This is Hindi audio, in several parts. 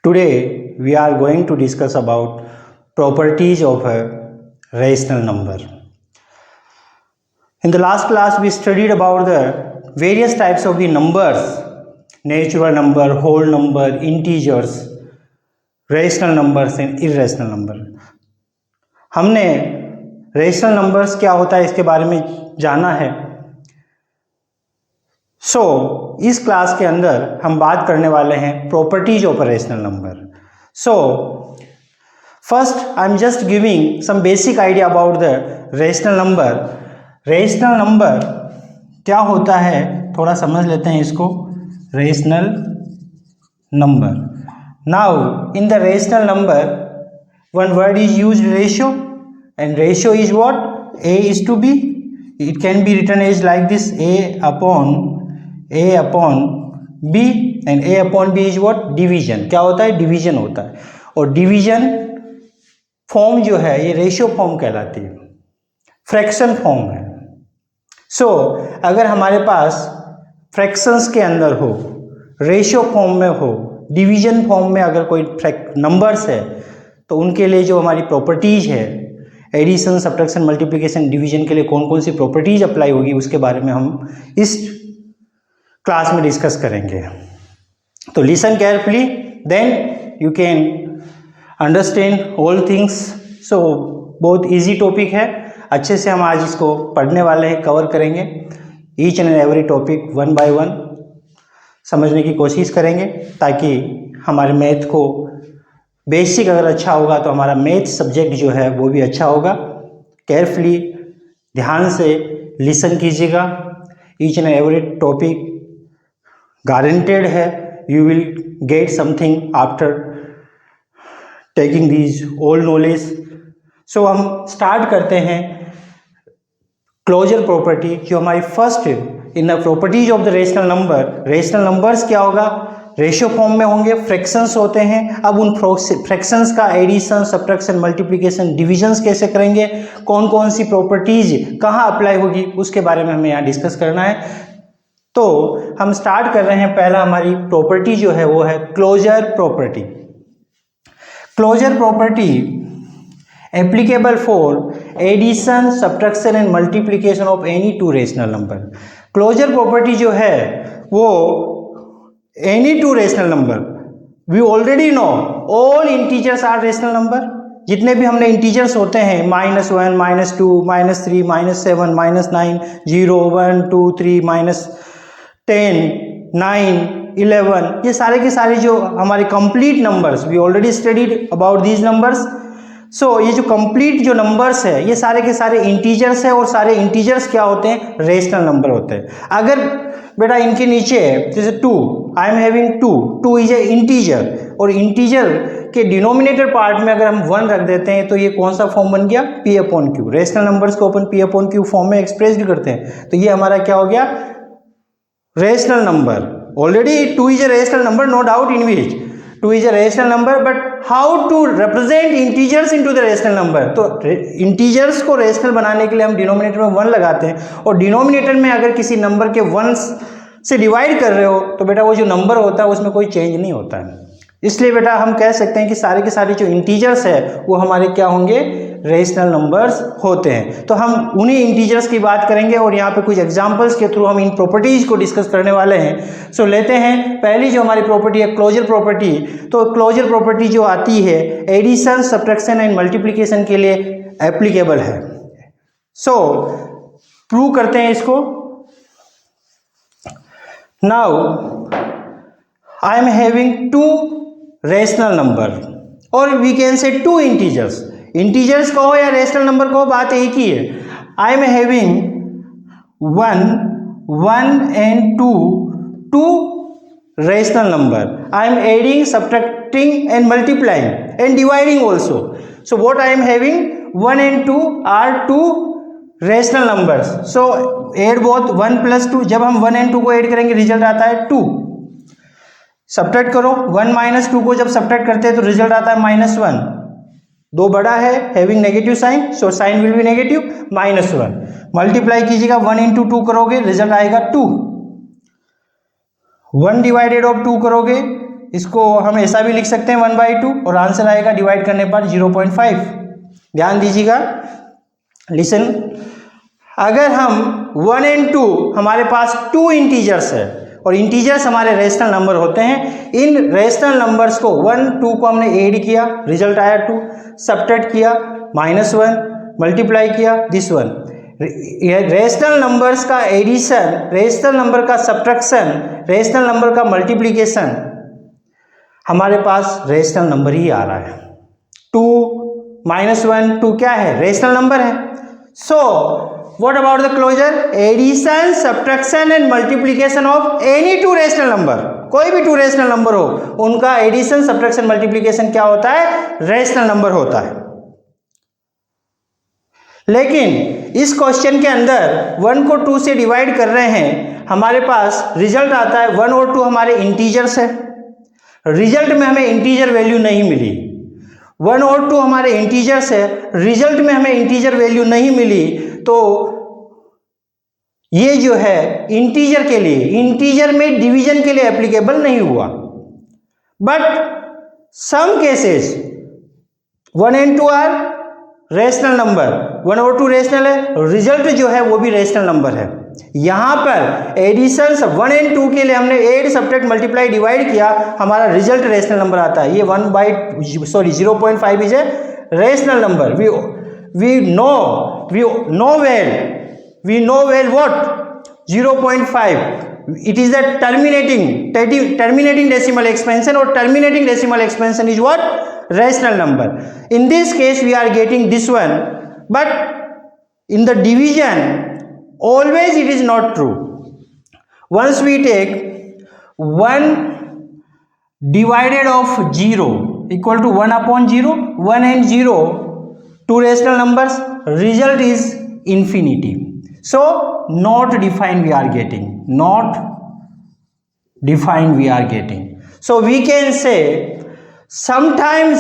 Today we are going to discuss about properties of a rational number. In the last class we studied about the various types of the numbers: natural number, whole number, integers, rational numbers and irrational number. हमने rational numbers क्या होता है इसके बारे में जाना है. इस क्लास के अंदर हम बात करने वाले हैं properties of a rational number. First I am just giving some basic idea about the rational number. Rational number क्या होता है थोड़ा समझ लेते हैं इसको. Rational number, now in the rational number one word is used, ratio, and ratio is what? a is to b. It can be written as like this: a upon b, and a upon b is what? Division. क्या होता है? डिवीजन होता है. और डिवीजन फॉर्म जो है ये रेशियो फॉर्म कहलाती है, फ्रैक्शन फॉर्म है. अगर हमारे पास फ्रैक्शंस के अंदर हो, रेशियो फॉर्म में हो, डिवीजन फॉर्म में अगर कोई नंबर्स है तो उनके लिए जो हमारी प्रॉपर्टीज है, एडिशन, सब्ट्रैक्शन, मल्टीप्लिकेशन, डिवीजन के लिए कौन कौन सी प्रॉपर्टीज अप्लाई होगी उसके बारे में हम इस क्लास में डिस्कस करेंगे. तो listen carefully, then you can understand all things. बहुत इजी टॉपिक है, अच्छे से हम आज इसको पढ़ने वाले हैं, कवर करेंगे. Each and every topic one by one समझने की कोशिश करेंगे ताकि हमारे मैथ को बेसिक अगर अच्छा होगा तो हमारा मैथ सब्जेक्ट जो है वो भी अच्छा होगा. केयरफुली ध्यान से लिसन कीजिएगा. Each and every topic guaranteed है, you will get something after taking these all knowledge. हम स्टार्ट करते हैं क्लोजर प्रॉपर्टी, जो हमारी first in the properties of the rational number. Rational numbers क्या होगा? रेशियो फॉर्म में होंगे, फ्रैक्शंस होते हैं. अब उन फ्रैक्शंस का एडिशन, सब्ट्रैक्शन, मल्टीप्लिकेशन, डिविजन्स कैसे करेंगे, कौन कौन सी प्रॉपर्टीज कहाँ अप्लाई होगी उसके बारे में हमें यहाँ डिस्कस करना है. तो हम स्टार्ट कर रहे हैं. पहला हमारी प्रॉपर्टी जो है वो है closure property. Closure property applicable for addition, subtraction and multiplication of any two rational number. Closure property जो है वो any two rational number, we already know all integers are rational number. जितने भी हमने इंटीजर्स होते हैं, -1, -2, -3, -7, -9, 0, 1, 2, 3, -10, 9, 11, ये सारे के सारे जो हमारे complete numbers, we already studied about these numbers. ये जो कंप्लीट जो नंबर्स है ये सारे के सारे इंटीजर्स है, और सारे इंटीजर्स क्या होते हैं? रेशनल नंबर होते हैं. अगर बेटा इनके नीचे जैसे 2, आई am having 2 is a integer, और इंटीजर के डिनोमिनेटर पार्ट में अगर हम 1 रख देते हैं तो ये कौन सा फॉर्म बन गया? p/q. रेशनल नंबर्स को अपन p/q फॉर्म में एक्सप्रेस करते हैं, तो ये हमारा क्या हो गया? Rational number. Already 2 is a rational number, no doubt in which 2 is a rational number, but how to represent integers into the rational number? तो integers को rational बनाने के लिए हम डिनोमिनेटर में 1 लगाते हैं, और डिनोमिनेटर में अगर किसी नंबर के 1 से डिवाइड कर रहे हो तो बेटा वो जो नंबर होता है उसमें कोई चेंज नहीं होता है. इसलिए बेटा हम कह सकते हैं कि सारे के सारे जो इंटीजर्स है वो हमारे क्या होंगे? रेशनल नंबर्स होते हैं. तो हम उन्हीं इंटीजर्स की बात करेंगे और यहाँ पे कुछ एग्जांपल्स के थ्रू हम इन प्रॉपर्टीज को डिस्कस करने वाले हैं. लेते हैं पहली जो हमारी प्रॉपर्टी है क्लोजर प्रॉपर्टी. तो क्लोजर प्रॉपर्टी जो आती है एडिशन, सब्ट्रैक्शन एंड मल्टीप्लिकेशन के लिए एप्लीकेबल है. प्रूव करते हैं इसको. Now I am having 2 rational number, और वी कैन से 2 इंटीजर्स. इंटीजर्स कहो या रेशनल नंबर कहो, बात एक ही है. I am having 1 and 2 rational number. I am adding, subtracting and multiplying and dividing also. What I am having? 1 and 2 are 2 rational numbers. Add both 1 + 2. जब हम 1 and 2 को ऐड करेंगे रिजल्ट आता है 2. सब्ट्रैक्ट करो, 1 - 2 को जब सब्ट्रैक्ट करते हैं तो रिजल्ट आता है -1. 2 बड़ा है, having negative sign, so sign will be negative, -1. Multiply कीजिएगा, 1 × 2 करोगे रिजल्ट आएगा 2. 1 डिवाइडेड ऑफ 2 करोगे इसको हम ऐसा भी लिख सकते हैं 1/2 और आंसर आएगा डिवाइड करने पर 0.5। ध्यान दीजिएगा, लिसन। अगर हम 1 and 2 हमारे पास 2 इंटीजर्स है और इंटीजर्स हमारे रेशनल नंबर होते हैं, इन रेशनल नंबर्स को 1 2 को हमने ऐड किया, रिजल्ट आया 2, सब्ट्रैक्ट किया -1, मल्टीप्लाई किया दिस वन। रेशनल नंबर्स का एडिशन, रेशनल नंबर का सब्ट्रैक्शन, रेशनल नंबर का मल्टीप्लिकेशन, हमारे पास रेशनल नंबर ही आ रहा है। 2 -1 2 क्या है? रेशनल नंबर है। So what about the closure? Addition, subtraction and multiplication of any 2 rational number, कोई भी 2 रेशनल नंबर हो उनका एडिशन, सब्ट्रैक्शन, मल्टीप्लिकेशन क्या होता है? रेशनल नंबर होता है। लेकिन इस क्वेश्चन के अंदर 1 को 2 से डिवाइड कर रहे हैं, हमारे पास रिजल्ट आता है 1 और 2 हमारे इंटीजर्स है, रिजल्ट में हमें इंटीजर वैल्यू नहीं मिली। 1 और 2 हमारे इंटीजर्स है, रिजल्ट में हमें इंटीजर वैल्यू नहीं मिली, तो ये जो है इंटीजर के लिए, इंटीजर में डिवीजन के लिए एप्लीकेबल नहीं हुआ। But some cases 1 and 2 are rational number, 1 और 2 रेशनल है, रिजल्ट जो है वो भी रेशनल नंबर है। यहां पर एडिशन 1 and 2 के लिए हमने ऐड, सब्ट्रैक्ट, मल्टीप्लाई, डिवाइड किया, हमारा रिजल्ट रेशनल नंबर आता है। ये 0.5 is a rational number. we know well what 0.5, it is a terminating decimal expansion, or terminating decimal expansion is what? Rational number. In this case we are getting this one, but in the division always it is not true. Once we take 1 divided of 0 equal to 1/0, 1 and 0 2 rational numbers, result is infinity. So not defined we are getting, not defined we are getting. So we can say sometimes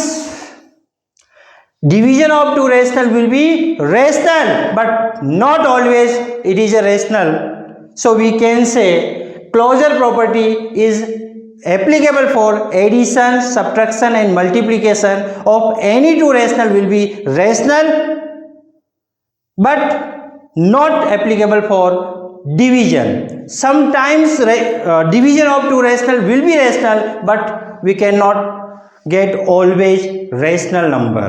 division of 2 rational will be rational, but not always it is a rational. So we can say closure property is applicable for addition, subtraction and multiplication of any 2 rational will be rational, but not applicable for division. Sometimes division of 2 rational will be rational, but we cannot get always rational number.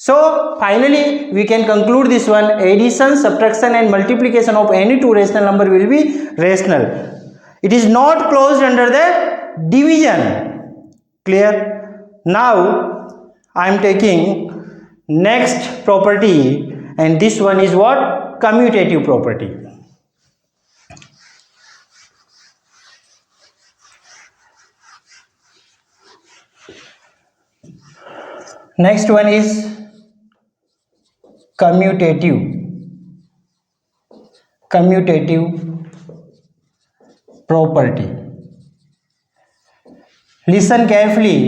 So finally we can conclude this one: addition, subtraction and multiplication of any 2 rational number will be rational. It is not closed under the division. Clear? Now I am taking next property, and this one is what? Commutative property. Next one is commutative property. Listen carefully.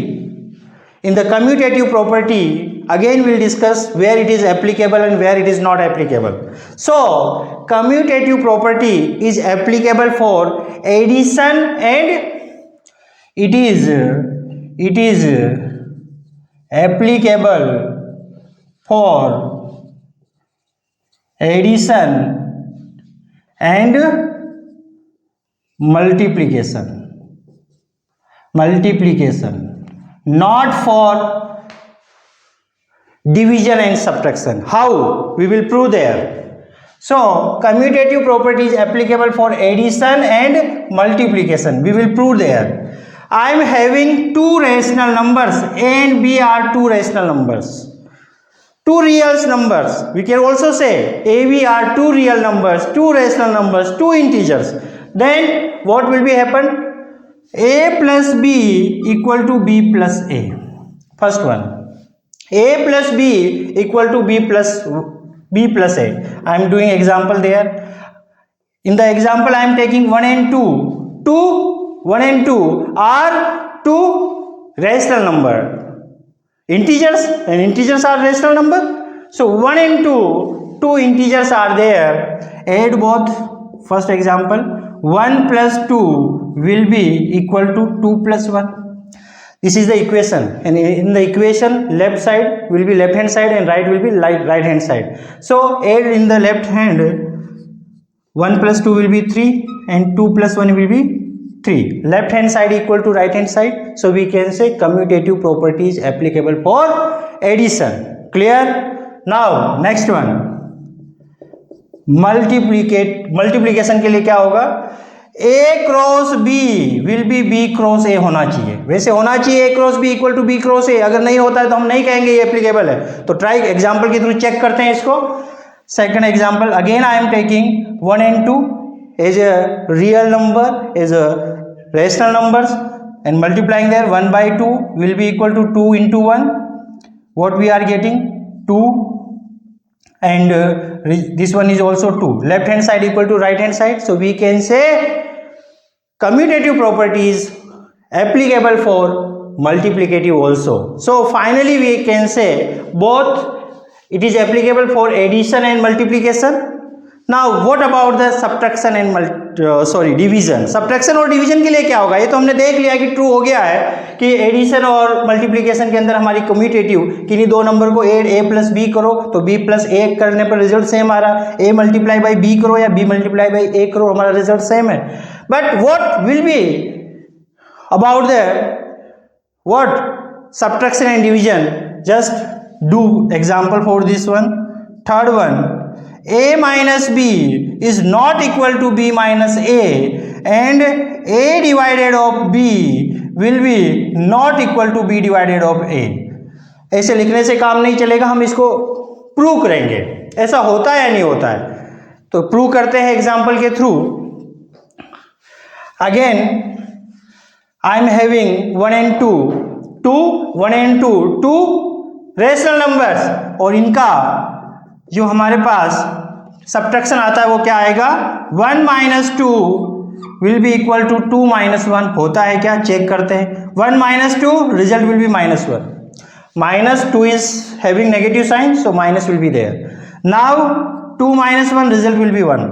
In the commutative property, again we'll discuss where it is applicable and where it is not applicable. So commutative property is applicable for addition, and it is applicable for addition and multiplication, not for division and subtraction. How? We will prove there. So commutative property is applicable for addition and multiplication. We will prove there. I am having 2 rational numbers, A and B are 2 rational numbers, 2 real numbers. We can also say A, B are 2 real numbers, 2 rational numbers, 2 integers. Then what will be happen? A plus B equal to B plus A. First one, A plus B equal to B plus A. I am doing example there. In the example I am taking 1 and 2. 1 and 2 are 2 rational number, integers, and integers are rational number. So 1 and 2 integers are there. Add both. First example, 1 plus 2 will be equal to 2 plus 1. This is the equation, and in the equation left side will be left hand side and right will be right hand side. So add in the left hand 1 plus 2 will be 3 and 2 plus 1 will be 3. Left hand side equal to right hand side, so we can say commutative property is applicable for addition. Clear? Now next one, multiplication के लिए क्या होगा, A cross B will be B cross A होना चाहिए. वैसे होना चाहिए A cross B equal to B cross A. अगर नहीं होता है तो हम नहीं कहेंगे ये एप्लीकेबल है. तो ट्राई एग्जांपल के थ्रू चेक करते हैं इसको. Second example, again I am taking 1 and 2 as a real number, as a rational numbers, and multiplying there 1 by 2 will be equal to 2 into 1. What we are getting? 2, and this one is also 2. Left hand side equal to right hand side, so we can say commutative property is applicable for multiplicative also. So finally we can say both it is applicable for addition and multiplication. Now what about the subtraction and division? Subtraction और division के लिए क्या होगा, ये तो हमने देख लिया कि ट्रू हो गया है कि एडिशन और मल्टीप्लिकेशन के अंदर हमारी कम्यूटेटिव किन्हीं दो नंबर को एड a प्लस बी करो तो b प्लस a करने पर रिजल्ट सेम आ रहा, a मल्टीप्लाई बाई b करो या b मल्टीप्लाई बाई a करो, हमारा रिजल्ट सेम है. But what will be about the what subtraction and division? Just do example for this one. Third one, a minus b is not equal to b minus a, and a divided of b will be not equal to b divided of a. ऐसे लिखने से काम नहीं चलेगा, हम इसको प्रूव करेंगे ऐसा होता है या नहीं होता है. तो प्रूव करते हैं एग्जांपल के through. Again I am having 1 and 2, 1 and 2 two rational numbers, और इनका जो हमारे पास सब्ट्रैक्शन आता है वो क्या आएगा, 1 minus 2 will be equal to 2 minus 1. होता है क्या, चेक करते हैं. 1 minus 2 result will be -1. -2 is having negative sign, so minus will be there. Now 2 minus 1 result will be 1.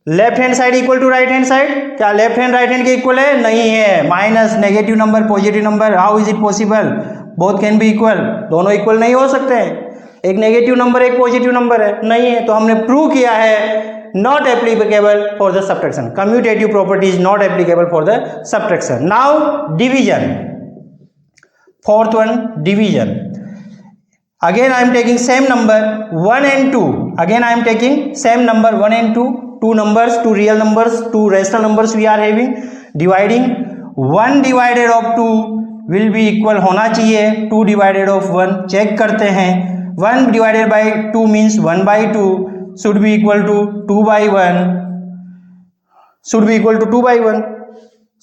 Left hand side equal to right hand side, क्या लेफ्ट हैंड राइट हैंड के इक्वल है? नहीं है. Minus negative number positive number, how is it possible? Both can be equal. दोनों इक्वल नहीं हो सकते हैं. एक नेगेटिव नंबर एक पॉजिटिव नंबर है, नहीं है. तो हमने प्रूव किया है not applicable for the subtraction. Commutative property is not applicable for the subtraction. Now division. Fourth one, division. Again I am taking same number 1 and 2. Again I am taking same number 1 and 2, two numbers, two real numbers, two rational numbers we are having. Dividing 1 divided of 2 will be equal होना चाहिए 2 divided of 1. चेक करते हैं. 1 divided by 2 means 1 by 2 should be equal to 2 by 1, should be equal to 2 by 1.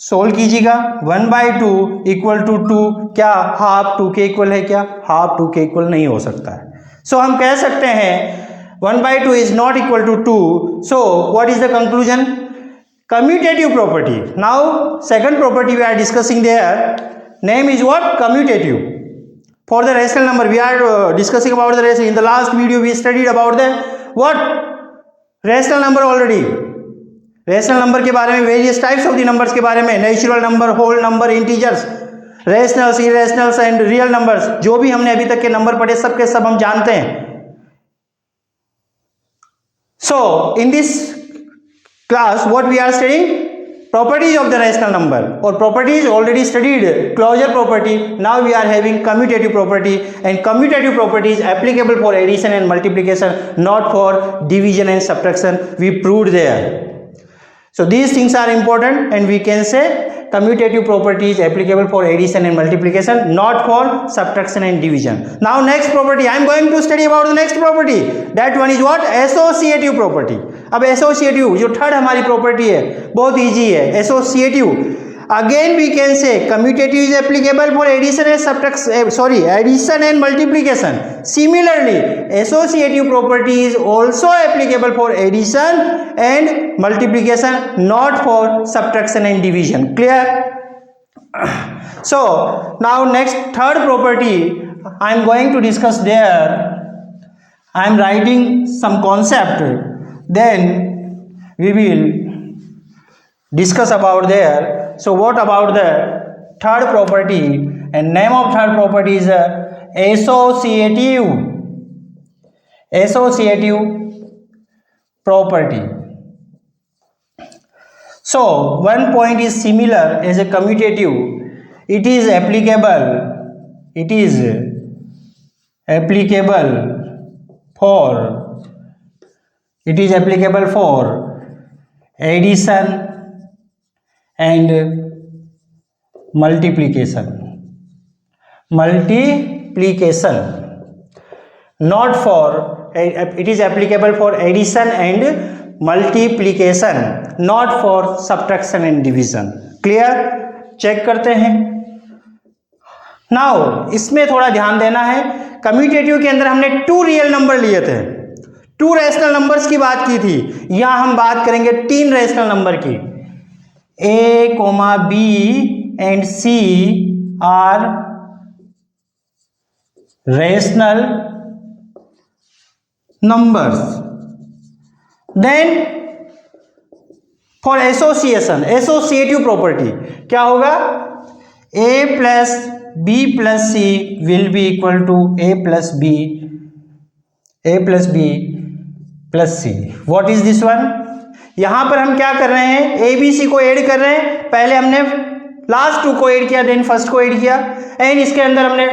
Solve कीजिएगा. 1 by 2 इक्वल टू 2, क्या हाफ 2 के इक्वल है? क्या हाफ 2 के इक्वल नहीं हो सकता है. सो हम कह सकते हैं 1 by 2 is not equal to 2. So what is the conclusion? Commutative property. Now second property we are discussing there, name is what? Commutative. For the rational number we are discussing about the rational. In the last video we studied about the what? Rational number already. Rational number के बारे में, various types of the numbers के बारे में, natural number, whole number, integers, rationals, irrationals and real numbers. जो भी हमने अभी तक के नंबर पढ़े सब के सब हम जानते हैं. So in this class what we are studying? Properties of the rational number, or properties already studied. Closure property. Now we are having commutative property, and commutative property is applicable for addition and multiplication, not for division and subtraction. We proved there. So these things are important, and we can say commutative property is applicable for addition and multiplication, not for subtraction and division. Now next property I am going to study about the next property. That one is what? Associative property. अब associative जो थर्ड हमारी प्रॉपर्टी है बहुत इजी है. Associative, again we can say commutative is applicable for addition and subtraction, addition and multiplication. Similarly associative property is also applicable for addition and multiplication, not for subtraction and division. Clear? So now next third property I am going to discuss there. I am writing some concept, then we will discuss about there. So what about the third property? and name of third property is associative property. So one point is similar as a commutative. It is applicable for addition and multiplication, not for, it is applicable for addition and multiplication, not for subtraction and division. Clear? Check करते हैं. नाउ इसमें थोड़ा ध्यान देना है. कम्यूटेटिव के अंदर हमने 2 रियल नंबर लिए थे, 2 रैशनल नंबर्स की बात की थी. यहां हम बात करेंगे 3 रैशनल नंबर की. A, B and C are rational numbers. Then for associative property क्या होगा? A plus B plus C will be equal to A plus B plus C. What is this one? यहां पर हम क्या कर रहे हैं? A B C को ऐड कर रहे हैं. पहले हमने लास्ट 2 को ऐड किया, देन फर्स्ट को ऐड किया, एंड इसके अंदर हमने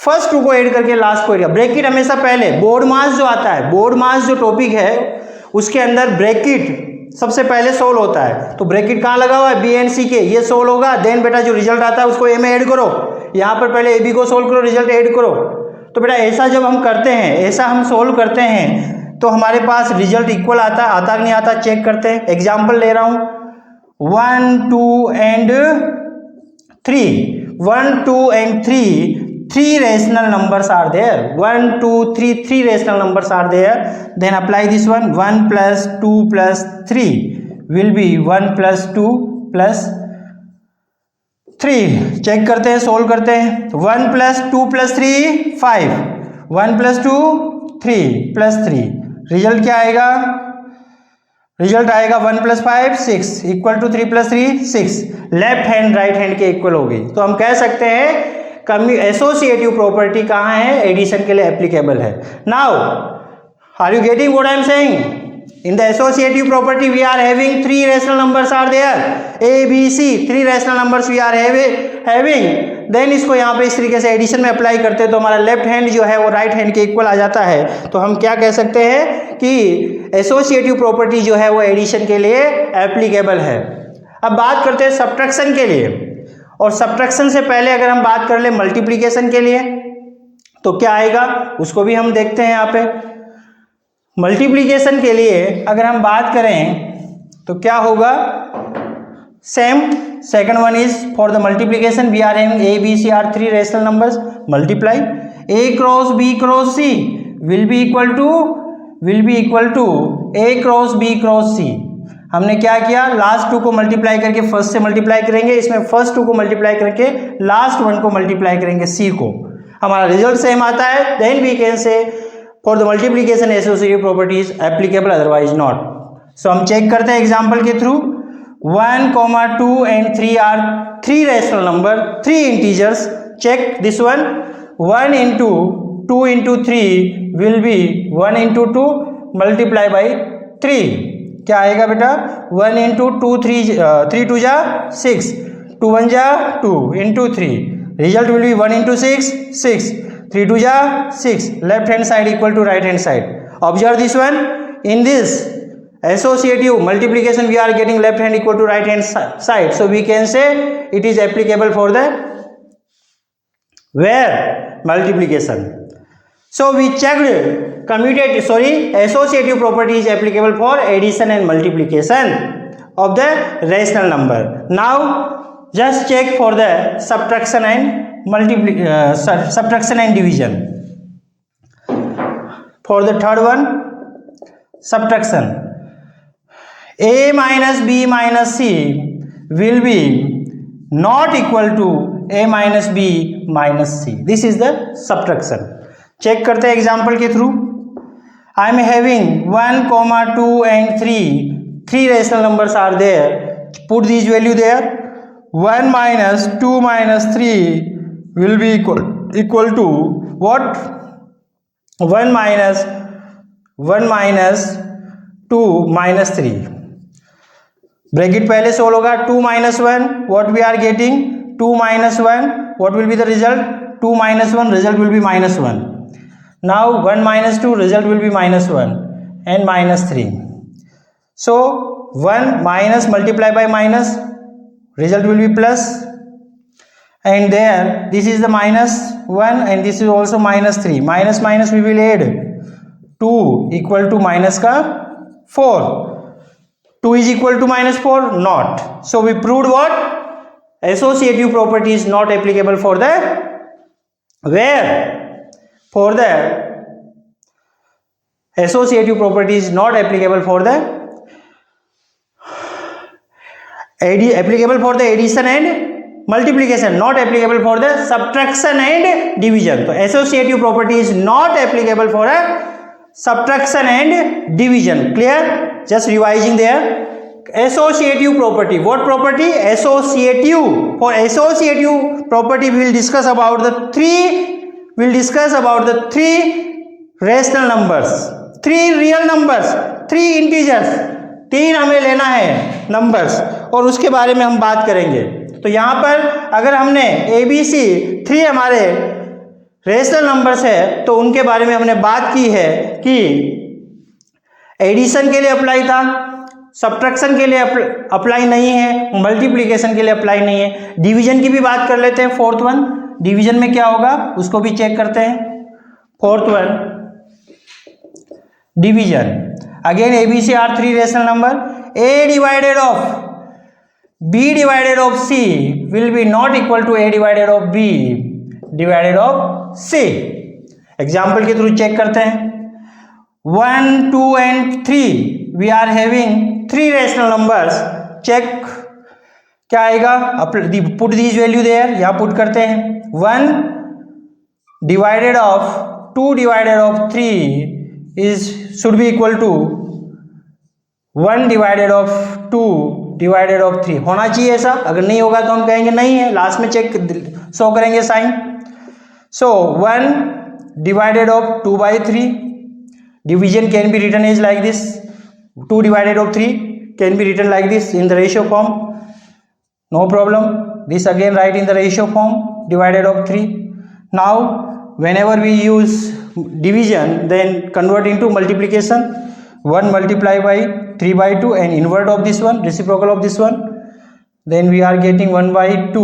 फर्स्ट 2 को ऐड करके लास्ट को ऐड किया. ब्रैकेट हमेशा पहले, बोर्ड मास जो आता है, बोर्ड मास जो टॉपिक है उसके अंदर ब्रैकेट सबसे पहले सोल्व होता है. तो ब्रैकेट कहाँ लगा हुआ है? बी एंड सी के. ये सोल्व होगा, देन बेटा जो रिजल्ट आता है उसको ए में ऐड करो. यहाँ पर पहले ए बी को सोल्व करो, रिजल्ट ऐड करो. तो बेटा ऐसा जब हम करते हैं, ऐसा हम सोल्व करते हैं तो हमारे पास रिजल्ट इक्वल आता है कि नहीं आता, चेक करते हैं. एग्जाम्पल ले रहा हूँ. 1 2 and 3. 1 2 and 3 rational numbers are there. 1 2 3 3 rational numbers are there. Then apply this one. 1 plus 2 plus 3 will be 1 plus 2 plus 3. Check करते हैं, सोल्व करते हैं. 1 plus 2 plus 3 5. 1 plus 2 3 plus 3. Result क्या आएगा? रिजल्ट आएगा 1 plus 5 6 equal to 3 plus 3 6. Left hand right hand के इक्वल हो गई. तो हम कह सकते हैं एसोसिएटिव प्रॉपर्टी कहाँ है? एडिशन के लिए एप्लीकेबल है. Now are you getting what I am saying? In the associative property we are having 3 rational numbers are there. A B C 3 rational numbers we are having. Then इसको यहाँ पे इस तरीके से एडिशन में अप्लाई करते हैं तो हमारा लेफ्ट हैंड जो है वो राइट हैंड के इक्वल आ जाता है. तो हम क्या कह सकते हैं कि एसोसिएटिव प्रॉपर्टी जो है वो एडिशन के लिए एप्लीकेबल है. अब बात करते हैं सब्ट्रैक्शन के लिए. और सब्ट्रैक्शन से पहले अगर हम बात कर ले मल्टीप्लिकेशन के लिए तो क्या आएगा उसको भी हम देखते हैं. यहाँ पे मल्टीप्लिकेशन के लिए अगर हम बात करें तो क्या होगा? Same. Second one is for the multiplication we are having A B C are 3 rational numbers. Multiply A cross B cross C will be equal to A cross B cross C. हमने क्या किया? लास्ट 2 को मल्टीप्लाई करके फर्स्ट से मल्टीप्लाई करेंगे. इसमें फर्स्ट 2 को मल्टीप्लाई करके लास्ट 1 को मल्टीप्लाई करेंगे सी को. हमारा रिजल्ट सेम आता है. Then we can say for the multiplication associative property is applicable, otherwise not. So हम चेक करते हैं एग्जाम्पल के through. 1 2 and 3 are 3 rational number, 3 integers. Check this one. 1 into 2 into 3 will be 1 into 2 multiply by 3. क्या आएगा बेटा? 1 into 2 3 2 जा 6, 2 1 जा 2 into 3. Result will be 1 into 6 6, 3 2 जा 6. Left hand side equal to right hand side. Observe this one. In this associative multiplication we are getting left hand equal to right hand side. So we can say it is applicable for the where multiplication. So we checked associative property is applicable for addition and multiplication of the rational number. Now just check for the subtraction and division. For the third one, subtraction. A minus B minus C will be not equal to A minus B minus C. This is the subtraction. Check करते हैं एग्जाम्पल के through. I am having 1 2 and 3 rational numbers are there. Put these value there. 1 minus 2 minus 3 will be equal to what? 1 minus 2 minus 3. Bracket पहले सोल्व होगा. 2 minus 1, what we are getting? 2 minus 1, what will be the result? 2 minus 1, result will be minus 1. Now 1 minus 2, result will be minus 1 and minus 3. So 1 minus multiply by minus, result will be plus, and there this is the minus 1 and this is also minus 3. Minus minus we will add. 2 equal to minus का 4. 2 is equal to minus 4? Not. So we proved what? Associative property is not applicable for the where? For the associative property is not applicable for the applicable for the addition and multiplication, not applicable for the subtraction and division. So associative property is not applicable for a subtraction and division. Clear? Just revising there. Associative property. What property? Associative. For associative property we will discuss about the three rational numbers, 3 real numbers, 3 integers. 3 हमें लेना है नंबर्स और उसके बारे में हम बात करेंगे. तो यहाँ पर अगर हमने ABC 3 हमारे रेशनल नंबर्स है तो उनके बारे में हमने बात की है कि एडिशन के लिए अप्लाई था, सब्ट्रैक्शन के लिए अप्लाई नहीं है, मल्टीप्लिकेशन के लिए अप्लाई नहीं है. डिवीजन की भी बात कर लेते हैं. फोर्थ वन डिवीजन में क्या होगा उसको भी चेक करते हैं. Fourth one division. Again ABC are 3 rational number. A divided of B divided of C will be not equal to A divided of B divided of C. Example के थ्रू चेक करते हैं. 1, 2 and 3 we are having 3 rational numbers. Check क्या आएगा? Put these value there. यहाँ पुट करते हैं. 1 divided of 2 divided of 3 is should be equal to 1 divided of 2 divided of 3 होना चाहिए ऐसा. अगर नहीं होगा तो हम कहेंगे नहीं है. लास्ट में चेक शो करेंगे sign. So 1 divided of 2 by 3. Division can be written is like this. 2 divided of 3 can be written like this in the ratio form. No problem. This again write in the ratio form divided of 3. Now whenever we use division then convert into multiplication. 1 multiply by 3 by 2 and invert of this one, reciprocal of this one, then we are getting 1 by 2.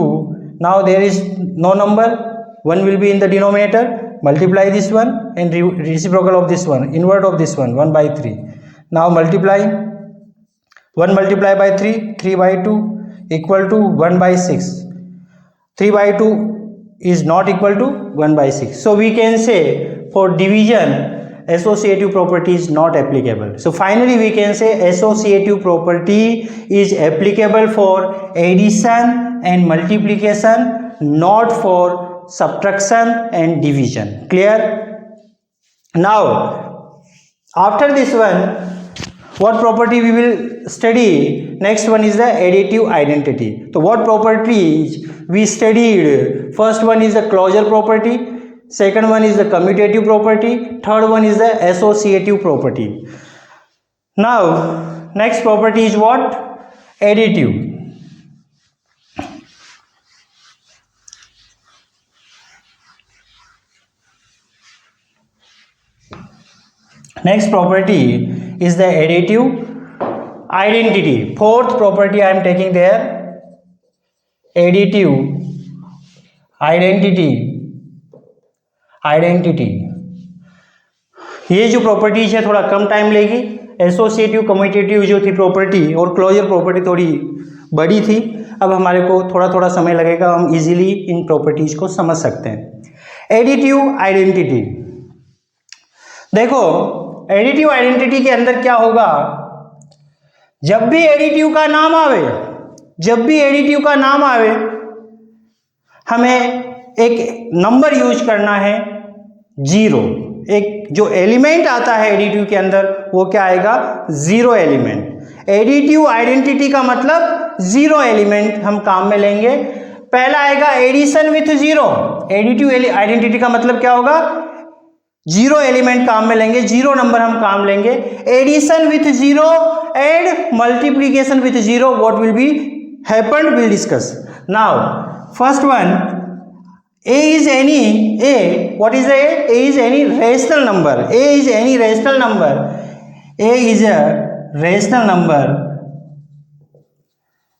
Now there is no number, 1 will be in the denominator. Multiply this one and reciprocal of this one, invert of this one, 1 by 3. Now multiply 1 multiply by 3, 3 by 2 equal to 1 by 6. 3 by 2 is not equal to 1 by 6. So we can say for division associative property is not applicable. So finally we can say associative property is applicable for addition and multiplication, not for subtraction and division. Clear? Now after this one, what property we will study? Next one is the additive identity. So what properties we studied? First one is the closure property. Second one is the commutative property. Third one is the associative property. Now next property is what? Additive. Next property is the additive identity. Fourth property I am taking there. Additive identity. ये जो प्रॉपर्टीज है थोड़ा कम टाइम लेगी. एसोसिएटिव कम्यूटेटिव जो थी प्रॉपर्टी और क्लोजर प्रॉपर्टी थोड़ी बड़ी थी. अब हमारे को थोड़ा थोड़ा समय लगेगा, हम इजीली इन प्रॉपर्टीज को समझ सकते हैं. Additive identity. देखो एडिटिव आइडेंटिटी के अंदर क्या होगा? जब भी एडिटिव का नाम आवे हमें एक नंबर यूज करना है 0. एक जो एलिमेंट आता है एडिटिव के अंदर वो क्या आएगा? 0 एलिमेंट. एडिटिव आइडेंटिटी का मतलब 0 एलिमेंट हम काम में लेंगे. पहला आएगा addition with zero. Additive identity का मतलब क्या होगा, जीरो एलिमेंट काम में लेंगे, जीरो नंबर हम काम लेंगे। Addition with zero and multiplication with zero, what will be happened, will discuss now. First one, a is any, a, what is a? A is any rational number. A is any rational number. A is a rational number.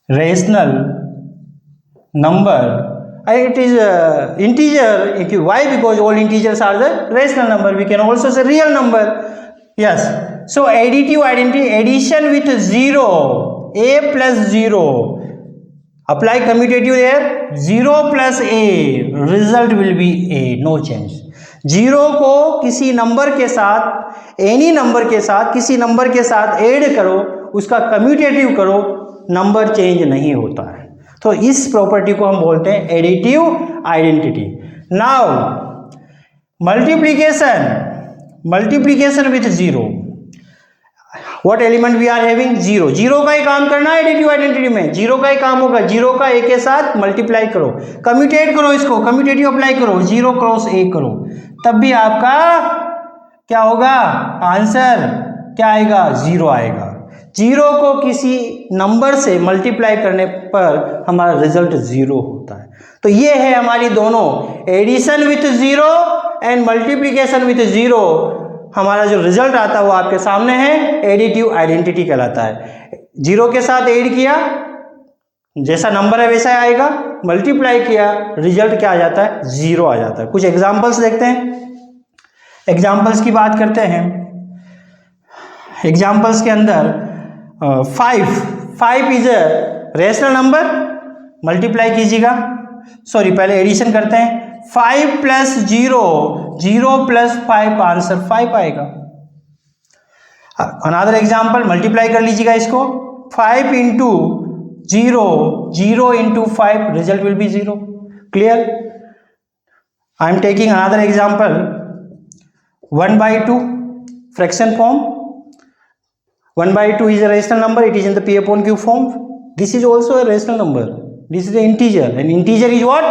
Rational number. It is a integer. Why? Because all integers are the rational number. We can also say real number. Yes. So additive identity, addition with zero. A plus zero. Apply commutative there, 0 plus a, result will be a, no change. Zero को किसी नंबर के साथ, एनी नंबर के साथ, किसी नंबर के साथ ऐड करो, उसका कम्यूटेटिव करो, नंबर चेंज नहीं होता है। तो इस प्रॉपर्टी को हम बोलते हैं additive identity. Now multiplication, multiplication with zero, what element we are having, zero. Zero का ही काम करना है एडिटिव आइडेंटिटी में, जीरो का ही काम होगा। जीरो का ए के साथ मल्टीप्लाई करो, कम्यूटेट करो, इसको कम्यूटेटिव अप्लाई करो, जीरो क्रॉस ए करो, तब भी आपका क्या होगा, आंसर क्या आएगा, जीरो आएगा। जीरो को किसी नंबर से मल्टीप्लाई करने पर हमारा रिजल्ट जीरो होता है। तो ये है हमारी दोनों, addition with zero and multiplication with zero. हमारा जो रिजल्ट आता है वो आपके सामने है, एडिटिव आइडेंटिटी कहलाता है। जीरो के साथ ऐड किया, जैसा नंबर है वैसा आएगा, मल्टीप्लाई किया, रिजल्ट क्या आ जाता है, जीरो आ जाता है। कुछ एग्जांपल्स देखते हैं, एग्जांपल्स की बात करते हैं। एग्जांपल्स के अंदर 5 is a rational number, multiply कीजिएगा, सॉरी पहले एडिशन करते हैं। 5 प्लस 0, 0 प्लस 5, आंसर 5 आएगा। अनदर एग्जाम्पल, मल्टीप्लाई कर लीजिएगा इसको, 5 into 0, 0 into 5, result will B 0। Clear? I am taking another example, 1/2 fraction form. 1/2 is a rational number, it is in the p upon q form. This is also a rational number, this is an integer, and integer is what,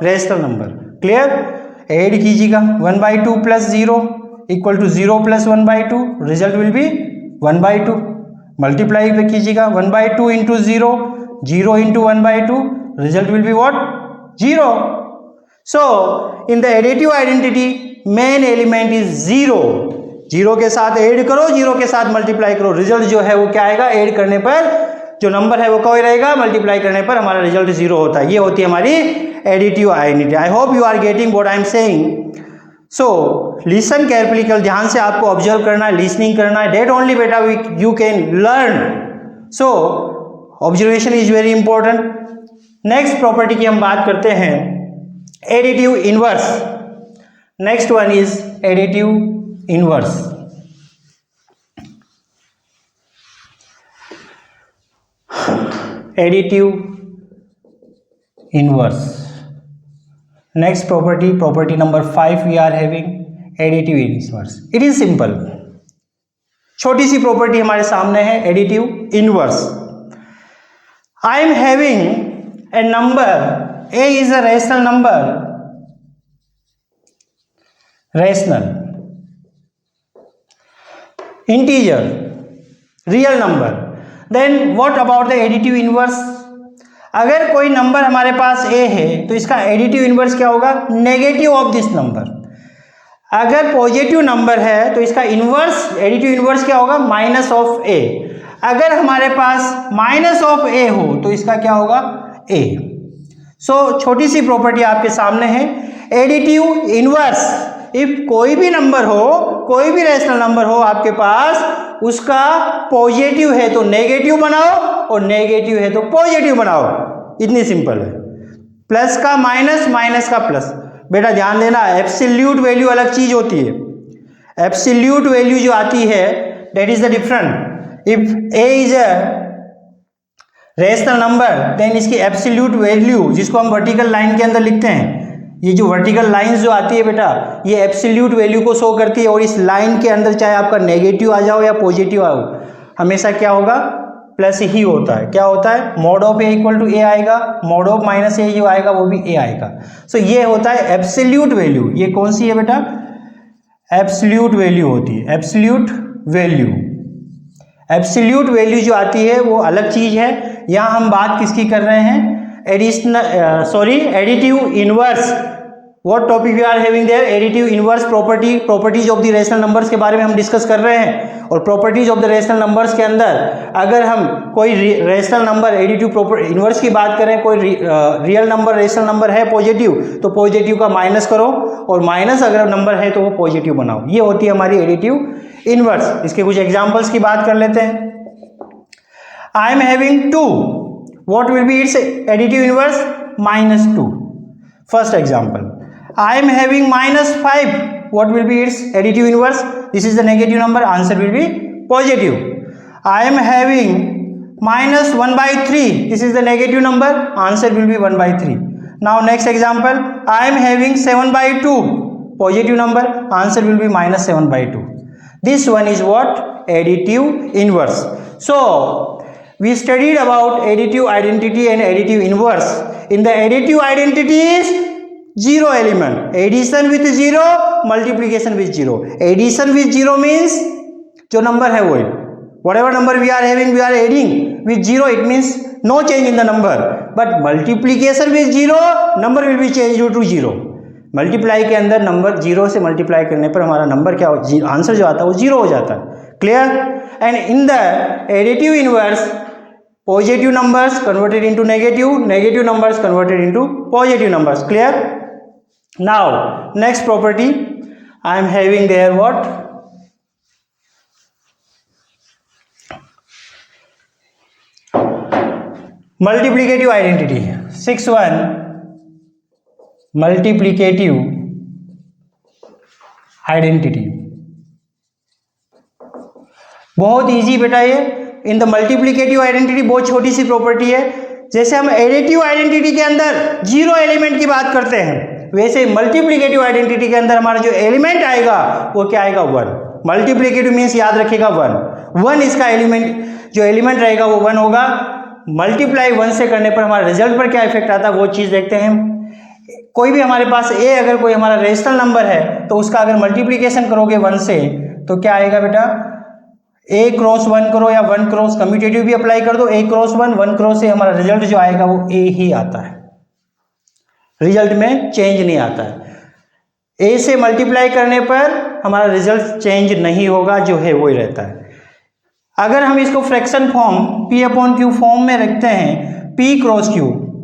rational number. Clear? Add कीजिएगा, 1/2 plus 0 equal to 0 plus 1/2, result will be 1/2. Multiply पे कीजिएगा, 1/2 into 0, 0 into 1/2, result will be what, 0. So in the additive identity main element is 0. Zero के साथ ऐड करो, जीरो के साथ मल्टीप्लाई करो, रिजल्ट जो है वो क्या आएगा, ऐड करने पर जो नंबर है वो क्या रहेगा, मल्टीप्लाई करने पर हमारा रिजल्ट जीरो होता है। ये होती है हमारी additive identity. I hope you are getting what I am saying. So listen carefully, कल ध्यान से आपको ऑब्जर्व करना है, लिसनिंग करना है, डेट ओनली बेटा you can learn. So observation is very important. Next property की हम बात करते हैं, additive inverse. Next one is additive inverse. Additive inverse, next property, property number 5 we are having additive inverse. It is simple, छोटी सी प्रॉपर्टी हमारे सामने है, additive inverse. I am having a number, a is a rational number, rational integer, real number, then what about the additive inverse? अगर कोई नंबर हमारे पास a है तो इसका एडिटिव इनवर्स क्या होगा, नेगेटिव ऑफ दिस नंबर। अगर पॉजिटिव नंबर है तो इसका इनवर्स, एडिटिव इनवर्स क्या होगा, माइनस ऑफ a। अगर हमारे पास माइनस ऑफ a हो तो इसका क्या होगा, a। सो छोटी सी प्रॉपर्टी आपके सामने है, एडिटिव इनवर्स। इफ कोई भी नंबर हो, कोई भी रेशनल नंबर हो आपके पास, उसका पॉजिटिव है तो नेगेटिव बनाओ और नेगेटिव है तो पॉजिटिव बनाओ, इतनी सिंपल है। प्लस का माइनस, माइनस का प्लस। बेटा ध्यान देना, एब्सोल्यूट वैल्यू अलग चीज होती है, एब्सोल्यूट वैल्यू जो आती है that is the different. If a is a rational number then इसकी एब्सोल्यूट वैल्यू, जिसको हम वर्टिकल लाइन के अंदर लिखते हैं, ये जो वर्टिकल लाइंस जो आती है बेटा, ये एब्सोल्यूट वैल्यू को शो करती है। और इस लाइन के अंदर चाहे आपका नेगेटिव आ जाओ या पॉजिटिव आओ, हमेशा क्या होगा, प्लस ही होता है। क्या होता है? Mod of A equal to A आएगा, मॉड ऑफ माइनस ए जो आएगा वो भी ए आएगा। सो ये होता है एब्सोल्यूट वैल्यू। ये कौन सी है बेटा? एब्सोल्यूट वैल्यू होती है, एब्सोल्यूट वैल्यू। एब्सोल्यूट वैल्यू जो आती है वो अलग चीज है। यहाँ हम बात किसकी कर रहे हैं? Additive inverse. What topic we are having there? Additive inverse property, properties of the rational numbers के बारे में हम डिस्कस कर रहे हैं। और properties of the rational numbers के अंदर अगर हम कोई रेशनल नंबर एडिटिव इनवर्स की बात करें, कोई रियल नंबर रेशनल नंबर है पॉजिटिव, तो पॉजिटिव का माइनस करो, और माइनस अगर नंबर है तो वो पॉजिटिव बनाओ। ये होती है हमारी एडिटिव इनवर्स। इसके कुछ एग्जाम्पल्स की बात कर लेते हैं। आई am having 2, what will be its additive inverse? -2. First example, I am having -5, what will be its additive inverse? This is the negative number, answer will be positive. I am having -1/3, this is the negative number, answer will be 1/3. Now next example, I am having 7/2, positive number, answer will be -7/2. This one is what? Additive inverse. So we studied about additive identity and additive inverse. In the additive identity is zero element, addition with 0, multiplication with 0. Addition with 0 means जो number है वो, whatever number we are having we are adding with 0, it means no change in the number. But multiplication with 0, number will be changed to 0. Multiply के अंदर नंबर 0 से मल्टीप्लाई करने पर हमारा नंबर क्या हो, आंसर जो आता है वो 0 हो जाता है। Clear? And in the additive inverse, positive numbers converted into negative, negative numbers converted into positive numbers. Clear? Now next property I am having there what? Multiplicative identity. 6(1) multiplicative identity। बहुत इजी बेटा ये। इन द मल्टीप्लिकेटिव आइडेंटिटी बहुत छोटी सी प्रॉपर्टी है। जैसे हम एडिटिव आइडेंटिटी के अंदर 0 एलिमेंट की बात करते हैं, वैसे मल्टीप्लिकेटिव आइडेंटिटी के अंदर हमारा जो एलिमेंट आएगा वो क्या आएगा? 1। मल्टीप्लिकेटिव मीन्स याद रखिएगा 1 इसका एलिमेंट, जो एलिमेंट रहेगा वो 1 होगा। मल्टीप्लाई 1 से करने पर हमारे रिजल्ट पर क्या इफेक्ट आता है वो चीज़ देखते हैं। कोई भी हमारे पास अगर कोई हमारा रेशनल नंबर है तो उसका अगर मल्टीप्लिकेशन करोगे 1 से तो क्या आएगा बेटा? a क्रॉस 1 करो या 1 क्रॉस, कम्यूटेटिव भी अप्लाई कर दो, a क्रॉस 1 क्रॉस से हमारा रिजल्ट जो आएगा वो a ही आता है, रिजल्ट में चेंज नहीं आता है। a से मल्टीप्लाई करने पर हमारा रिजल्ट चेंज नहीं होगा, जो है वो ही रहता है। अगर हम इसको फ्रैक्शन फॉर्म p/q फॉर्म में रखते हैं, p क्रॉस q,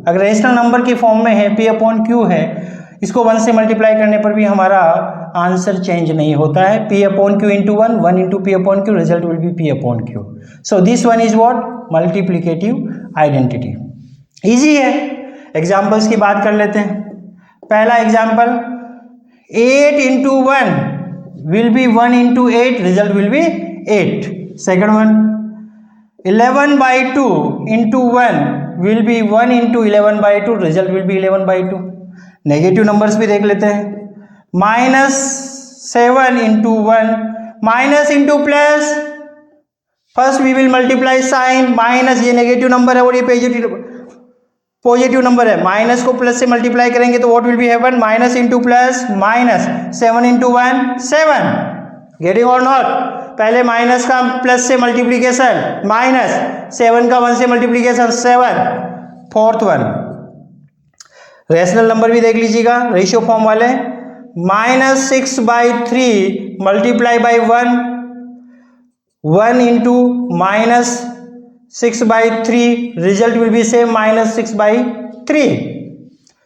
अगर रेशनल नंबर की फॉर्म में है p/q है, इसको 1 से मल्टीप्लाई करने पर भी हमारा आंसर चेंज नहीं होता है। p/q into 1 into p/q, result will be p/q. So this one is what? Multiplicative identity. Easy है। एग्जाम्पल्स की बात कर लेते हैं। पहला example, 8 into 1 will be 1 into 8, result will be 8. Second one, 11/2 into 1 will be 1 into 11/2, result will be 11/2. Negative numbers भी देख लेते हैं। -7 into 1, minus into plus, first we will multiply sign, minus ये नेगेटिव नंबर है और ये पॉजिटिव नंबर है, माइनस को प्लस से मल्टीप्लाई करेंगे तो what will be happen? Minus into plus minus, 7 into 1 7, getting और नॉट? पहले माइनस का प्लस से मल्टीप्लीकेशन, माइनस 7 का 1 से multiplication 7, fourth one. Rational number भी देख लीजिएगा, रेशियो फॉर्म वाले, -6/3 multiply by 1 into -6/3, result will B same -6/3.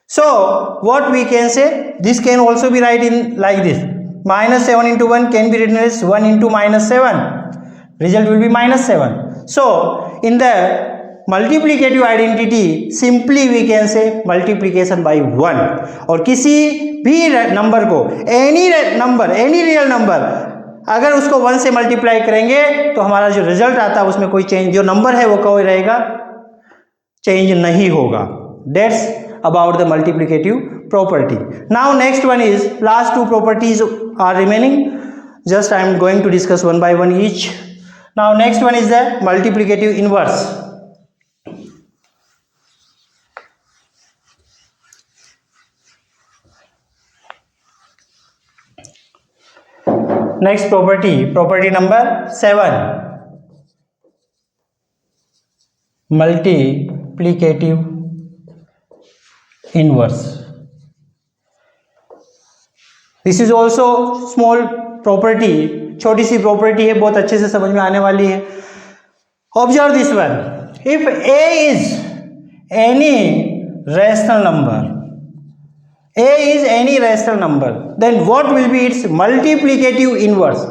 So what we can say, this can also be write in like this, -7 into 1 can be written as 1 into -7, result will be -7. So in the multiplicative identity simply we can say multiplication by 1, और किसी भी नंबर को, any number, any real number, अगर उसको 1 से मल्टीप्लाई करेंगे तो हमारा जो रिजल्ट आता है उसमें कोई चेंज, जो नंबर है वो कोई रहेगा, चेंज नहीं होगा। That's about the multiplicative property. Now next one is, last 2 properties are remaining, just I am going to discuss one by one each. Now next one is the multiplicative inverse. Next property number 7, multiplicative inverse. This is also small property, छोटी सी प्रॉपर्टी है, बहुत अच्छे से समझ में आने वाली है. Observe this one. If a is any rational number, a is any rational number, then what will be its multiplicative inverse?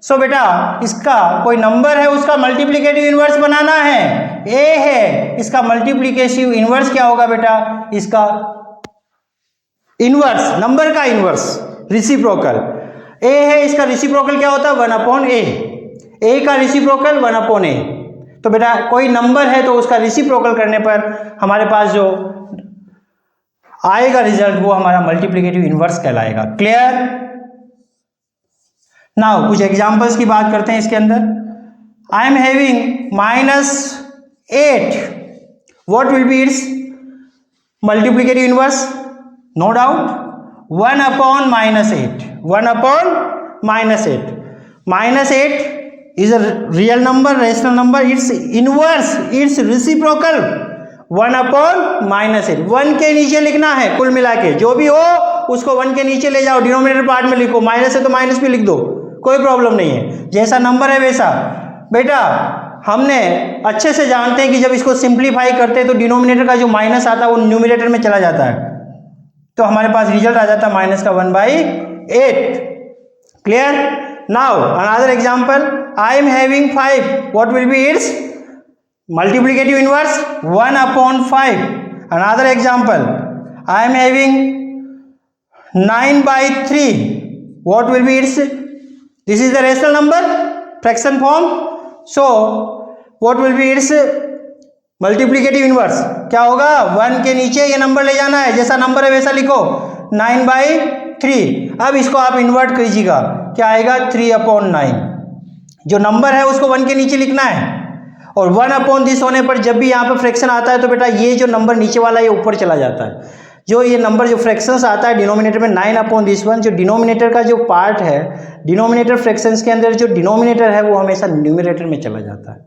So बेटा इसका कोई नंबर है, उसका मल्टीप्लिकेटिव इनवर्स बनाना है. a है, इसका मल्टीप्लिकेटिव इनवर्स क्या होगा बेटा? इसका इनवर्स, नंबर का इनवर्स, रिसिप्रोकल. a है, इसका रिसिप्रोकल क्या होता है? 1/a. a का रिसिप्रोकल 1/a. तो बेटा कोई नंबर है तो उसका रिसिप्रोकल करने पर हमारे पास जो आएगा रिजल्ट वो हमारा मल्टीप्लिकेटिव इनवर्स कहलाएगा. क्लियर? नाउ कुछ एग्जांपल्स की बात करते हैं इसके अंदर. I am having -8. What will be its multiplicative inverse? No doubt 1/-8. 1/-8. -8 is a real number, rational number. Its inverse, its reciprocal 1/-8. 1 के नीचे लिखना है. कुल मिला के जो भी हो उसको 1 के नीचे ले जाओ, डिनोमिनेटर पार्ट में लिखो. माइनस है तो माइनस भी लिख दो, कोई प्रॉब्लम नहीं है. जैसा नंबर है वैसा. बेटा हमने अच्छे से जानते हैं कि जब इसको सिंप्लीफाई करते हैं तो डिनोमिनेटर का जो माइनस आता है वो न्यूमिनेटर में चला जाता है, तो हमारे पास रिजल्ट आ जाता है माइनस का 1/8. Clear? Now another example. I am having 5. What will be its multiplicative inverse? 1/5. Another example. I am having 9/3. What will be it's? This is the rational number, fraction form. So what will be its multiplicative inverse? क्या होगा? 1 के नीचे ये नंबर ले जाना है, जैसा नंबर है वैसा लिखो. 9/3. अब इसको आप इन्वर्ट कीजिएगा, क्या आएगा? 3/9. जो नंबर है उसको 1 के नीचे लिखना है, और 1/this होने पर जब भी यहाँ पर फ्रैक्शन आता है तो बेटा ये जो नंबर नीचे वाला ये ऊपर चला जाता है. जो ये नंबर जो फ्रैक्शंस आता है डिनोमिनेटर में 9/1, जो डिनोमिनेटर का जो पार्ट है, डिनोमिनेटर फ्रैक्शंस के अंदर जो डिनोमिनेटर है वो हमेशा न्यूमिनेटर में चला जाता है.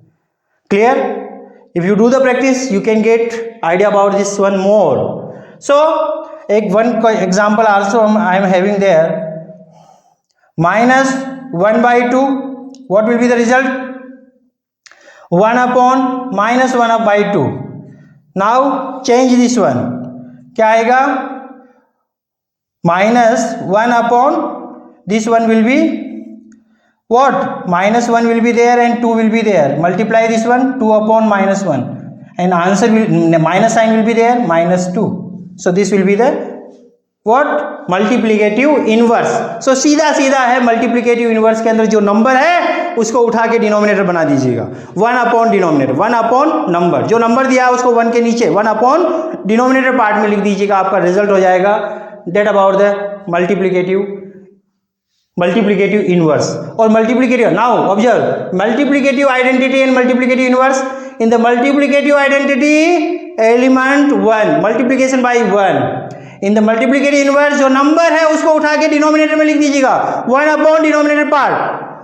Clear? If you do the practice, you can get idea about this one more. So, one example also I am having there. -1/2. What will be the result? 1/-1/2. Now change this one. क्या आएगा? -1/. This one will be what? -1 will be there and 2 will be there. Multiply this one, 2/-1, and answer will, minus sign will be there, -2. So this will be the what? Multiplicative inverse. So सीधा सीधा है multiplicative inverse के अंदर जो नंबर है उसको उठा के डिनोमिनेटर बना दीजिएगा. 1/, डिनोमिनेटर 1/, नंबर, जो नंबर दिया है उसको 1 के नीचे 1/, डिनोमिनेटर पार्ट में लिख दीजिएगा. आपका रिजल्ट हो जाएगा that about the multiplicative inverse. और multiplicative, now observe multiplicative identity and multiplicative inverse. In the multiplicative identity element 1, multiplication by 1. In the multiplicative inverse जो नंबर है उसको उठा के डिनोमिनेटर में लिख दीजिएगा 1/, डिनोमिनेटर पार्ट.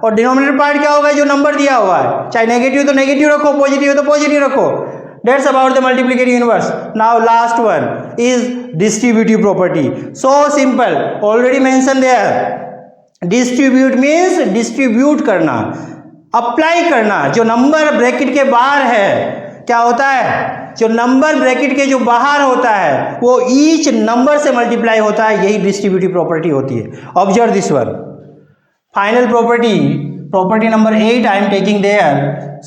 और डिनोमिनेटर पार्ट क्या होगा? जो नंबर दिया हुआ है, चाहे नेगेटिव तो नेगेटिव रखो, पॉजिटिव तो पॉजिटिव रखो. That's about the multiplicative inverse. Now last one is distributive property. So simple, already mentioned there. Distribute means distribute करना, अप्लाई करना. जो नंबर ब्रैकेट के बाहर है क्या होता है? जो नंबर ब्रैकेट के जो बाहर होता है वो ईच नंबर से मल्टीप्लाई होता है. यही डिस्ट्रीब्यूटिव प्रॉपर्टी होती है. Observe this one. Final property number 8 I am taking there.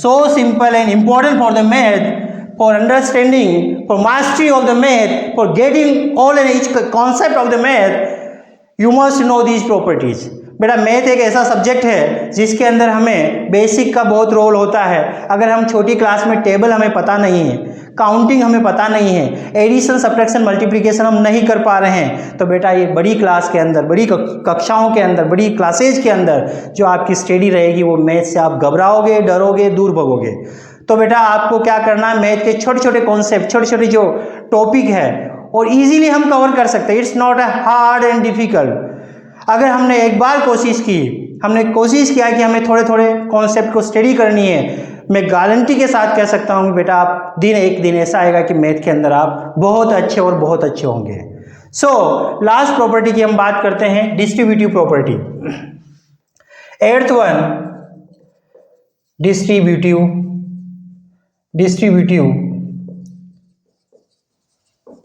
So simple and important for the math, for understanding, for mastery of the math, for getting all and each concept of the math, you must know these properties. बेटा मैथ एक ऐसा सब्जेक्ट है जिसके अंदर हमें बेसिक का बहुत रोल होता है। अगर हम छोटी क्लास में टेबल हमें पता नहीं है, काउंटिंग हमें पता नहीं है, एडिशन सब्ट्रैक्शन मल्टीप्लिकेशन हम नहीं कर पा रहे हैं, तो बेटा ये बड़ी क्लास के अंदर, बड़ी कक्षाओं के अंदर, बड़ी क्लासेज के अंदर जो आपकी स्टडी रहेगी वो मैथ से आप घबराओगे, डरोगे, दूर भगोगे। तो बेटा आपको क्या करना है, मैथ के छोटे छोटे कॉन्सेप्ट, छोटे छोटे जो टॉपिक है और इजीली हम कवर कर सकते हैं। It's not a hard and difficult. अगर हमने एक बार कोशिश की, हमने कोशिश किया कि हमें थोड़े थोड़े कॉन्सेप्ट को स्टडी करनी है, मैं गारंटी के साथ कह सकता हूँ बेटा आप एक दिन ऐसा आएगा कि मैथ के अंदर आप बहुत अच्छे और बहुत अच्छे होंगे। सो लास्ट प्रॉपर्टी की हम बात करते हैं, distributive property. Eighth one, distributive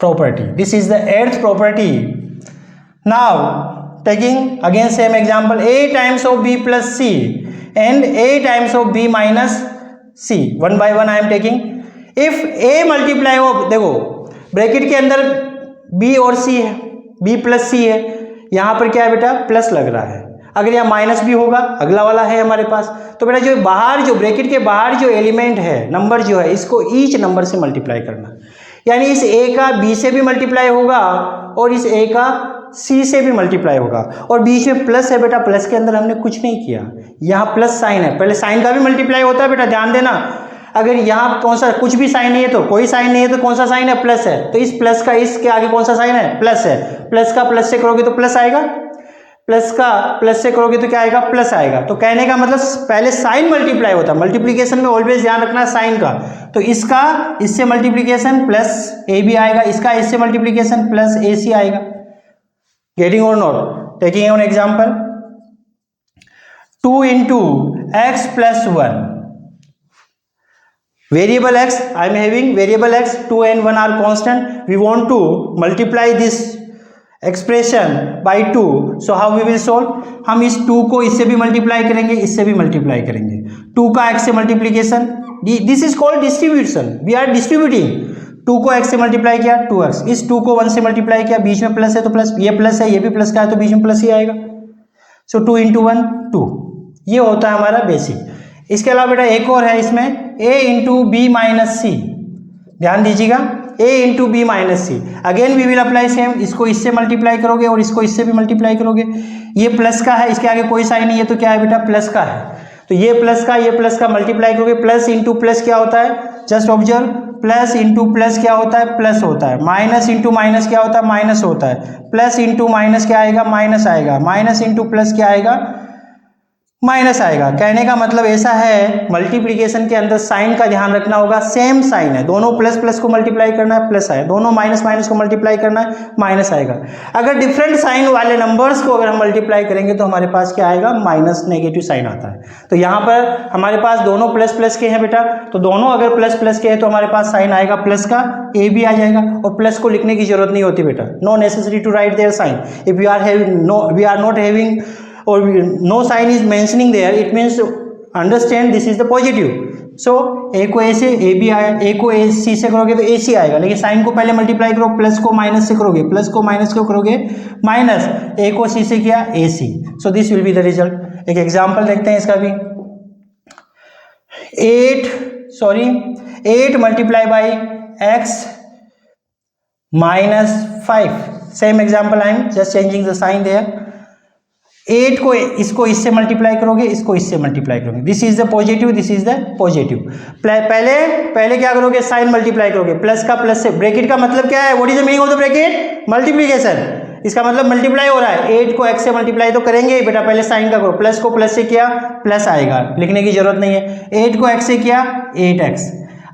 property. This is the eighth property. Now taking again same example, a times of b plus c and a times of b minus c, one by one I am taking. If a multiply of, देखो ब्रैकेट के अंदर b और c है, b plus c है, यहाँ पर क्या है बेटा प्लस लग रहा है, अगर यहाँ माइनस भी होगा अगला वाला है हमारे पास, तो बेटा जो बाहर, जो ब्रैकेट के बाहर जो एलिमेंट है, नंबर जो है, इसको ईच नंबर से मल्टीप्लाई करना, यानी इस a का b से भी मल्टीप्लाई होगा और इस a का c से भी मल्टीप्लाई होगा, और बीच में प्लस है बेटा, प्लस के अंदर हमने कुछ नहीं किया, यहाँ प्लस साइन है, पहले साइन का भी मल्टीप्लाई होता है बेटा, ध्यान देना। अगर यहाँ कौन सा कुछ भी साइन नहीं है तो कोई साइन नहीं है, तो कौन सा साइन है, प्लस है, तो इस प्लस का इसके आगे कौन सा साइन है, प्लस है, प्लस का प्लस से करोगे तो प्लस आएगा, प्लस का प्लस से करोगे तो क्या आएगा, प्लस आएगा। तो कहने का मतलब पहले साइन मल्टीप्लाई होता है, मल्टीप्लिकेशन में ऑलवेज ध्यान रखना साइन का, तो इसका इससे मल्टीप्लिकेशन प्लस ए बी आएगा, इसका इससे मल्टीप्लिकेशन प्लस ए सी आएगा। गेटिंग और not? Taking an example, 2 into x plus 1, variable x, I am having variable x, 2 and 1 are constant, we want to multiply this expression by 2, so how we will solve, हम इस 2 को इससे भी मल्टीप्लाई करेंगे, इससे भी मल्टीप्लाई करेंगे, 2 का x से multiplication, this is called distribution, we are distributing, 2 को x से मल्टीप्लाई किया 2x, इस 2 को 1 से मल्टीप्लाई किया, बीच में प्लस है तो प्लस, ये प्लस है, ये भी प्लस का है तो बीच में प्लस ही आएगा, सो 2 into 1 2, ये होता है हमारा बेसिक। इसके अलावा बेटा एक और है इसमें, a into b minus c, ध्यान दीजिएगा, a into b minus c, again we will apply same, इसको इससे मल्टीप्लाई करोगे और इसको इससे भी मल्टीप्लाई करोगे, ये प्लस का है, इसके आगे कोई साइन नहीं है तो क्या है बेटा प्लस का है, तो ये प्लस का मल्टीप्लाई करोगे, प्लस इंटू प्लस क्या होता है, just observe, plus into plus क्या होता है, प्लस होता है, माइनस इंटू माइनस क्या होता है, माइनस होता है, प्लस इंटू माइनस क्या आएगा, माइनस आएगा, माइनस इंटू प्लस क्या आएगा, माइनस आएगा। कहने का मतलब ऐसा है, मल्टीप्लिकेशन के अंदर साइन का ध्यान रखना होगा, सेम साइन है, दोनों प्लस प्लस को मल्टीप्लाई करना है प्लस आए, दोनों माइनस माइनस को मल्टीप्लाई करना है माइनस आएगा। अगर डिफरेंट साइन वाले नंबर्स को अगर हम मल्टीप्लाई करेंगे तो हमारे पास क्या आएगा, माइनस नेगेटिव साइन आता है। तो यहाँ पर हमारे पास दोनों प्लस प्लस के हैं बेटा, तो दोनों अगर प्लस प्लस के हैं तो हमारे पास साइन आएगा प्लस का, ए भी आ जाएगा, और प्लस को लिखने की जरूरत नहीं होती बेटा, no necessary to write their sign, if we are not having or no sign is mentioning there, it means understand this is the positive, so a को a से a भी आया, a को a c से करोगे तो a c आएगा, लेकिन साइन को पहले मल्टीप्लाई करो, प्लस को माइनस से करोगे, प्लस को माइनस को करोगे माइनस, a को c से किया a c, so this will be the result। एक एग्जांपल देखते हैं इसका भी, 8 multiply by x minus 5, same example, I am just changing the sign there, 8 को इसको इससे मल्टीप्लाई करोगे, इसको इससे मल्टीप्लाई करोगे, this is the positive, this is the positive, पहले क्या करोगे, साइन मल्टीप्लाई करोगे, प्लस का प्लस से, ब्रैकेट का मतलब क्या है, what is the meaning of the bracket, multiplication, इसका मतलब मल्टीप्लाई हो रहा है, 8 को x से मल्टीप्लाई तो करेंगे बेटा, पहले साइन का करो, प्लस को प्लस से किया प्लस आएगा, लिखने की जरूरत नहीं है, 8 को x से किया 8x,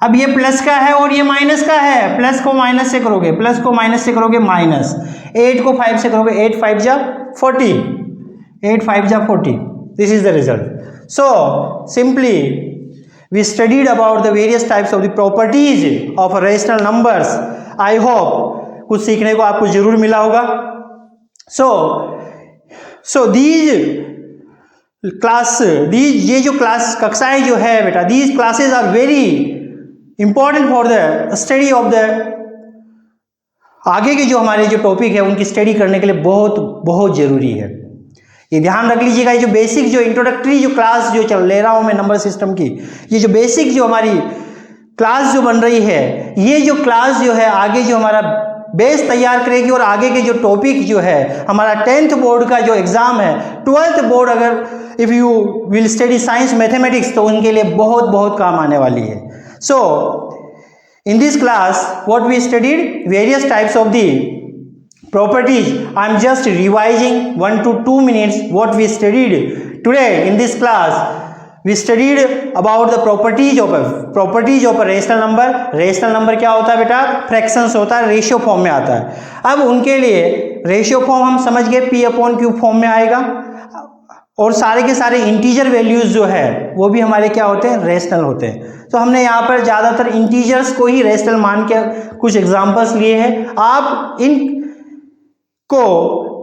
अब ये प्लस का है और ये माइनस का है, प्लस को माइनस से करोगे, प्लस को माइनस से करोगे माइनस, 8 को 5 से करोगे, 8 5 जा 40, 8 5 जा 40, this is the result। So simply we studied about the various types of the properties of rational numbers, I hope कुछ सीखने को आपको जरूर मिला होगा। so these ये जो क्लास कक्षाएं जो है बेटा, these classes are very important for the study of the, आगे के जो हमारे जो टॉपिक है उनकी स्टडी करने के लिए बहुत बहुत जरूरी है। ये ध्यान रख लीजिएगा, ये जो बेसिक जो इंट्रोडक्टरी जो क्लास जो चल ले रहा हूँ मैं नंबर सिस्टम की, ये जो बेसिक जो हमारी क्लास जो बन रही है, ये जो क्लास जो है आगे जो हमारा बेस तैयार करेगी और आगे के जो टॉपिक जो है हमारा 10th बोर्ड का जो एग्जाम है, 12th बोर्ड अगर if you will study science mathematics तो उनके लिए बहुत बहुत काम आने वाली है। So in this class what we studied various types of the properties. I am just revising 1 to 2 minutes what we studied today in this class. We studied about the properties of a rational number. Rational number क्या होता है बेटा? फ्रैक्शंस होता है, रेशियो फॉर्म में आता है। अब उनके लिए रेशियो फॉर्म हम समझ गए, p/q फॉर्म में आएगा और सारे के सारे इंटीजर वैल्यूज जो है वो भी हमारे क्या होते हैं? रेशनल होते हैं। तो हमने यहाँ पर ज़्यादातर इंटीजर्स को ही रेशनल मान के कुछ एग्जाम्पल्स लिए हैं। आप इन को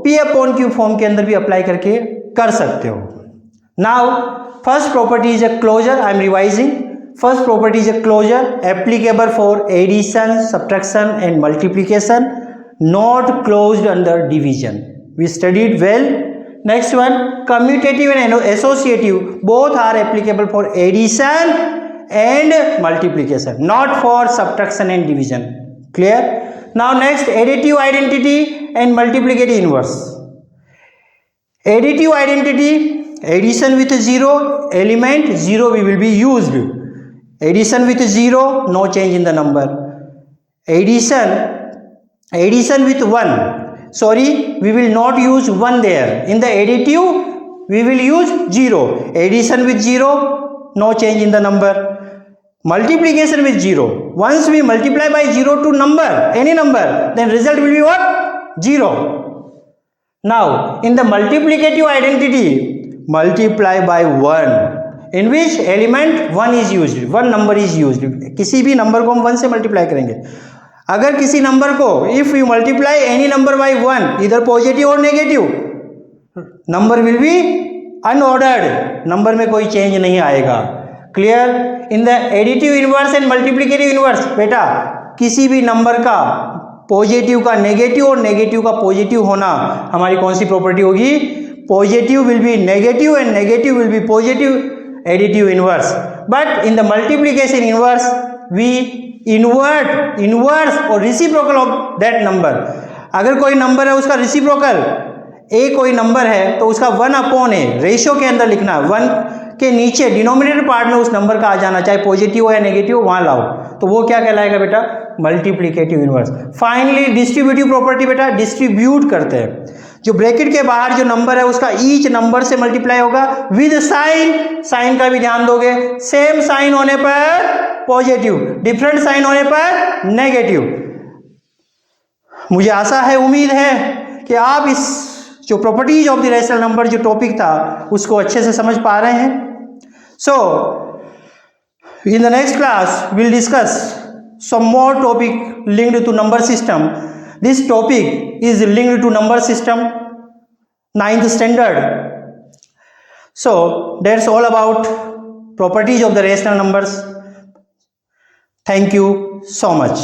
p/q फॉर्म के अंदर भी अप्लाई करके कर सकते हो। Now first property is a closure, I am revising. First property is a closure applicable for addition, subtraction and multiplication, not closed under division. We studied well. Next one, commutative and associative both are applicable for addition and multiplication, not for subtraction and division. Clear? Now next, additive identity and multiplicative inverse. Additive identity, addition with 0 element 0 we will be used. Addition with 0, no change in the number. Addition with 1, sorry, we will not use 1 there. In the additive we will use 0. Addition with 0, no change in the number. Multiplication with 0, once we multiply by 0 to number, any number, then result will be what? 0. Now in the multiplicative identity, multiply by 1, in which element 1 is used, 1 number is used. किसी भी नंबर को हम 1 से मल्टीप्लाई करेंगे। अगर किसी नंबर को if you multiply any number by 1, either positive or negative, number will be unordered, number में कोई चेंज नहीं आएगा। Clear? In the additive inverse and multiplicative inverse, बेटा किसी भी नंबर का पॉजिटिव का नेगेटिव और नेगेटिव का पॉजिटिव होना हमारी कौन सी प्रॉपर्टी होगी? Positive will be negative and negative will be positive, additive inverse. But in the multiplication inverse we inverse और रिसिप्रोकल ऑफ दैट नंबर। अगर कोई नंबर है उसका रिसिप्रोकल ए कोई नंबर है तो उसका 1/a रेशियो के अंदर लिखना, 1 के नीचे डिनोमिनेटर पार्ट में उस नंबर का आ जाना, चाहे पॉजिटिव हो या नेगेटिव, वहां लाओ, तो वो क्या कहलाएगा बेटा? Multiplicative inverse. Finally distributive property, बेटा डिस्ट्रीब्यूट करते हैं, जो ब्रैकेट के बाहर जो नंबर है उसका ईच नंबर से मल्टीप्लाई होगा विद साइन, साइन का भी ध्यान दोगे, सेम साइन होने पर पॉजिटिव, डिफरेंट साइन होने पर नेगेटिव। मुझे आशा है, उम्मीद है कि आप इस जो properties of the rational number जो टॉपिक था उसको अच्छे से समझ पा रहे हैं। So in the next class will discuss some more topic linked to number system. This topic is linked to number system 9th standard. So that's all about properties of the rational numbers. Thank you so much.